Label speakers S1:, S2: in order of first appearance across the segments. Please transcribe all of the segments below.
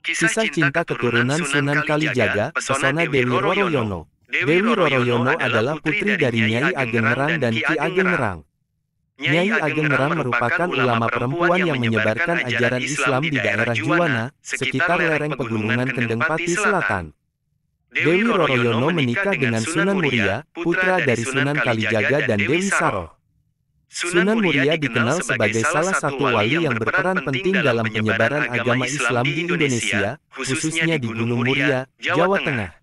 S1: Kisah cinta keturunan Sunan Kalijaga, pesona Dewi Roroyono. Dewi Roroyono adalah putri dari Nyai Ageng Ngerang dan Ki Ageng Ngerang. Nyai Ageng Ngerang merupakan ulama perempuan yang menyebarkan ajaran Islam di daerah Juwana, sekitar lereng pegunungan Kendeng Pati Selatan. Dewi Roroyono menikah dengan Sunan Muria, putra dari Sunan Kalijaga dan Dewi Saroh. Sunan Muria dikenal sebagai salah satu wali yang berperan penting dalam penyebaran agama Islam di Indonesia, khususnya di Gunung Muria, Jawa Tengah.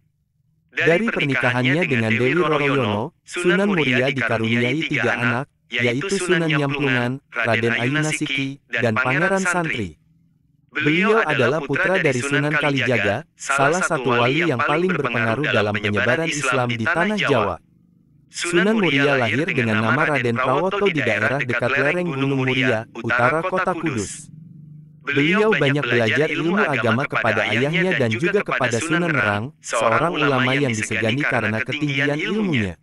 S1: Dari pernikahannya dengan Dewi Roroyono, Sunan Muria dikaruniai 3 anak, yaitu Sunan Nyamplungan, Raden Ayunasiki, dan Pangeran Santri. Beliau adalah putra dari Sunan Kalijaga, salah satu wali yang paling berpengaruh dalam penyebaran Islam di Tanah Jawa. Sunan Muria lahir dengan nama Raden Prawoto di daerah dekat lereng Gunung Muria, utara kota Kudus. Beliau banyak belajar ilmu agama kepada ayahnya dan juga kepada Sunan Ngerang, seorang ulama yang disegani karena ketinggian ilmunya.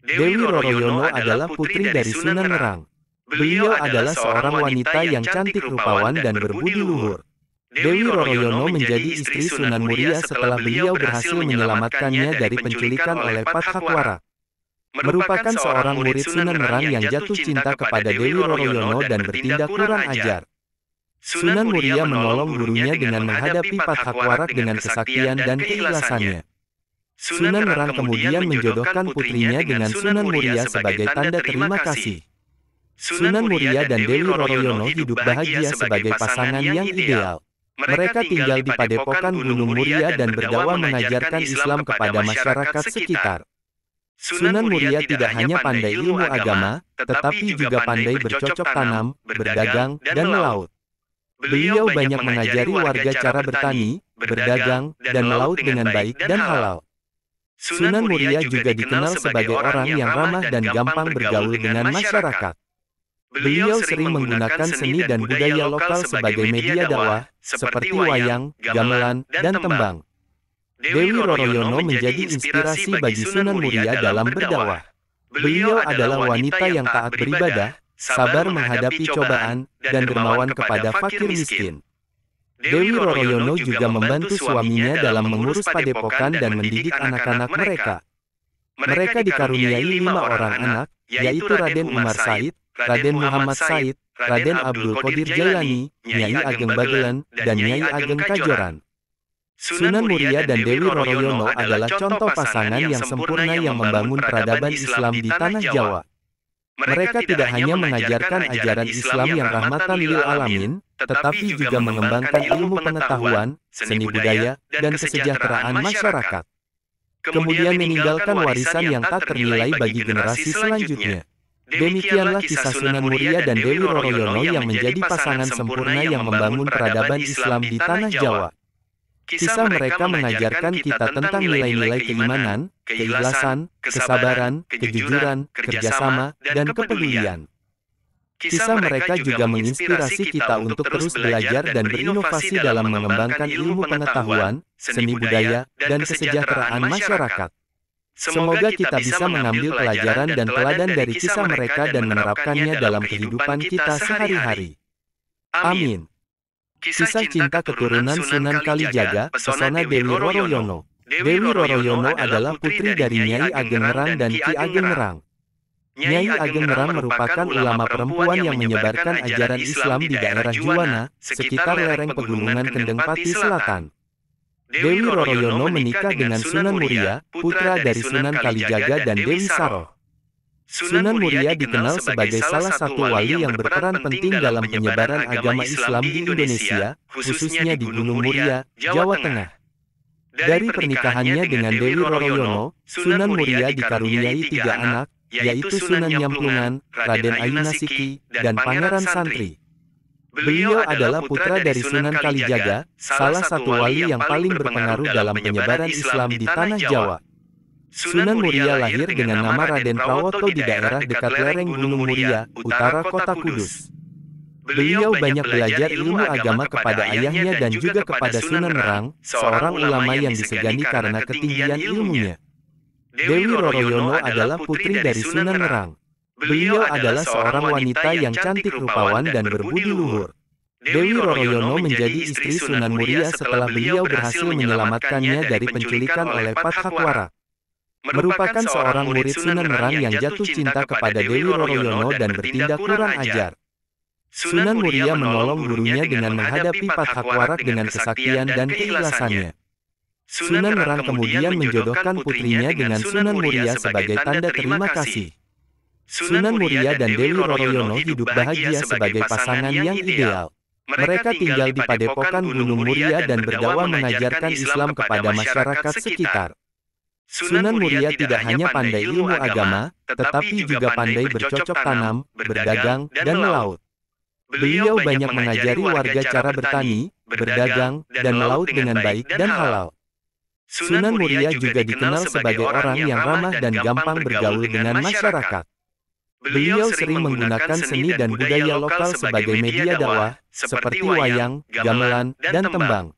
S1: Dewi Roroyono adalah putri dari Sunan Ngerang. Beliau adalah seorang wanita yang cantik rupawan dan berbudi luhur. Dewi Roroyono menjadi istri Sunan Muria setelah beliau berhasil menyelamatkannya dari penculikan oleh Pathakwarak. Merupakan seorang murid Sunan Ngerang yang jatuh cinta kepada Dewi Roroyono dan bertindak kurang ajar. Sunan Muria menolong gurunya dengan menghadapi Pathakwarak dengan kesaktian dan keikhlasannya. Sunan Ngerang kemudian menjodohkan putrinya dengan Sunan Muria sebagai tanda terima kasih. Sunan Muria dan Dewi Roroyono hidup bahagia sebagai pasangan yang ideal. Mereka tinggal di Padepokan Gunung Muria dan berdakwah mengajarkan Islam kepada masyarakat sekitar. Sunan Muria tidak hanya pandai ilmu agama, tetapi juga pandai bercocok tanam, berdagang, dan melaut. Beliau banyak mengajari warga cara bertani, berdagang, dan melaut dengan baik dan halal. Sunan Muria juga dikenal sebagai orang yang ramah dan gampang bergaul dengan masyarakat. Beliau sering menggunakan seni dan budaya lokal sebagai media dakwah, seperti wayang, gamelan, dan tembang. Dewi Roroyono menjadi inspirasi bagi Sunan Muria dalam berdakwah. Beliau adalah wanita yang taat beribadah, sabar menghadapi cobaan, dan dermawan kepada fakir miskin. Dewi Roroyono juga membantu suaminya dalam mengurus padepokan dan mendidik anak-anak mereka. Mereka dikaruniai 5 orang anak, yaitu Raden Umar Said, Raden Muhammad Said, Raden Abdul Qadir Jailani, Nyai Ageng Bagelen, dan Nyai Ageng Kajoran. Sunan Muria dan Dewi Roroyono adalah contoh pasangan yang sempurna yang membangun peradaban Islam di Tanah Jawa. Mereka tidak hanya mengajarkan ajaran Islam yang rahmatan lil alamin, tetapi juga mengembangkan ilmu pengetahuan, seni budaya, dan kesejahteraan masyarakat. Kemudian meninggalkan warisan yang tak ternilai bagi generasi selanjutnya. Demikianlah kisah Sunan Muria dan Dewi Roroyono yang menjadi pasangan sempurna yang membangun peradaban Islam di Tanah Jawa. Kisah mereka mengajarkan kita tentang nilai-nilai keimanan, keikhlasan, kesabaran, kejujuran, kerjasama, dan kepedulian. Kisah mereka juga menginspirasi kita untuk terus belajar dan berinovasi dalam mengembangkan ilmu pengetahuan, seni budaya, dan kesejahteraan masyarakat. Semoga kita bisa mengambil pelajaran dan teladan dari kisah mereka dan menerapkannya dalam kehidupan kita sehari-hari. Amin. Kisah cinta keturunan Sunan Kalijaga, pesona Dewi Roroyono. Dewi Roroyono adalah putri dari Nyai Ageng Ngerang dan Ki Ageng Ngerang. Nyai Ageng Ngerang merupakan ulama perempuan yang menyebarkan ajaran Islam di daerah Juwana, sekitar lereng pegunungan Kendeng Pati Selatan. Dewi Roroyono menikah dengan Sunan Muria, putra dari Sunan Kalijaga dan Dewi Saroh. Sunan Muria dikenal sebagai salah satu wali yang berperan penting dalam penyebaran agama Islam di Indonesia, khususnya di Gunung Muria, Jawa Tengah. Dari pernikahannya dengan Dewi Roroyono, Sunan Muria dikaruniai 3 anak, yaitu Sunan Nyamplungan, Raden Ayunasiki, dan Pangeran Santri. Beliau adalah putra dari Sunan Kalijaga, salah satu wali yang paling berpengaruh dalam penyebaran Islam di Tanah Jawa. Sunan Muria lahir dengan nama Raden Prawoto di daerah dekat lereng Gunung Muria, utara kota Kudus. Beliau banyak belajar ilmu agama kepada ayahnya dan juga kepada Sunan Ngerang, seorang ulama yang disegani karena ketinggian ilmunya. Dewi Roroyono adalah putri dari Sunan Ngerang. Beliau adalah seorang wanita yang cantik rupawan dan berbudi luhur. Dewi Roroyono menjadi istri Sunan Muria setelah beliau berhasil menyelamatkannya dari penculikan oleh Pathakwarak. Merupakan seorang murid Sunan Nerang yang jatuh cinta kepada Dewi Roroyono dan bertindak kurang ajar. Sunan Muria menolong gurunya dengan menghadapi Pathakwarak dengan kesaktian dan keikhlasannya. Sunan Nerang kemudian menjodohkan putrinya dengan Sunan Muria sebagai tanda terima kasih. Sunan Muria dan Dewi Roroyono hidup bahagia sebagai pasangan yang ideal. Mereka tinggal di Padepokan Gunung Muria dan berdakwah mengajarkan Islam kepada masyarakat sekitar. Sunan Muria tidak hanya pandai ilmu agama, tetapi juga pandai bercocok tanam, berdagang, dan melaut. Beliau banyak mengajari warga cara bertani, berdagang, dan melaut dengan baik dan halal. Sunan Muria juga dikenal sebagai orang yang ramah dan gampang bergaul dengan masyarakat. Beliau sering menggunakan seni dan budaya lokal sebagai media dakwah, seperti wayang, gamelan, dan tembang.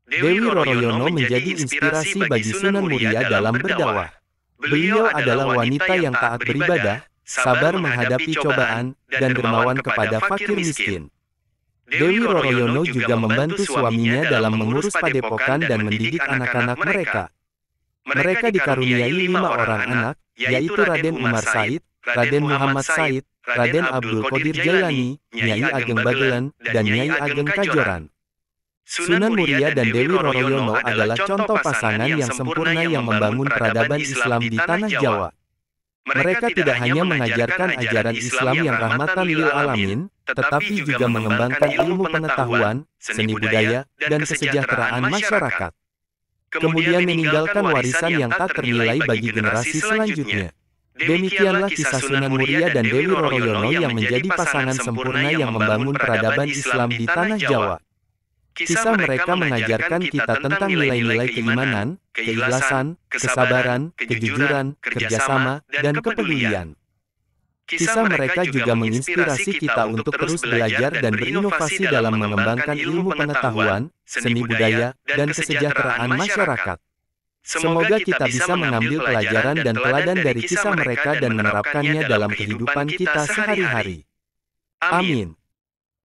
S1: Dewi Roroyono menjadi inspirasi bagi Sunan Muria dalam berdakwah. Beliau adalah wanita yang taat beribadah, sabar menghadapi cobaan, dan dermawan kepada fakir miskin. Dewi Roroyono juga membantu suaminya dalam mengurus padepokan dan mendidik anak-anak mereka. Mereka dikaruniai 5 orang anak, yaitu Raden Umar Said, Raden Muhammad Said, Raden Abdul Qadir Jailani, Nyai Ageng Bagelen, dan Nyai Ageng Kajoran. Sunan Muria dan Dewi Roroyono adalah contoh pasangan yang sempurna yang membangun peradaban Islam di tanah Jawa. Mereka tidak hanya mengajarkan ajaran Islam yang rahmatan lil alamin, tetapi juga mengembangkan ilmu pengetahuan, seni budaya, dan kesejahteraan masyarakat. Kemudian meninggalkan warisan yang tak ternilai bagi generasi selanjutnya. Demikianlah kisah Sunan Muria dan Dewi Roroyono yang menjadi pasangan sempurna yang membangun peradaban Islam di tanah Jawa. Kisah mereka mengajarkan kita tentang nilai-nilai keimanan, keikhlasan, kesabaran, kejujuran, kerjasama, dan kepedulian. Kisah mereka juga menginspirasi kita untuk terus belajar dan berinovasi dalam mengembangkan ilmu pengetahuan, seni budaya, dan kesejahteraan masyarakat. Semoga kita bisa mengambil pelajaran dan teladan dari kisah mereka dan menerapkannya dalam kehidupan kita sehari-hari. Amin.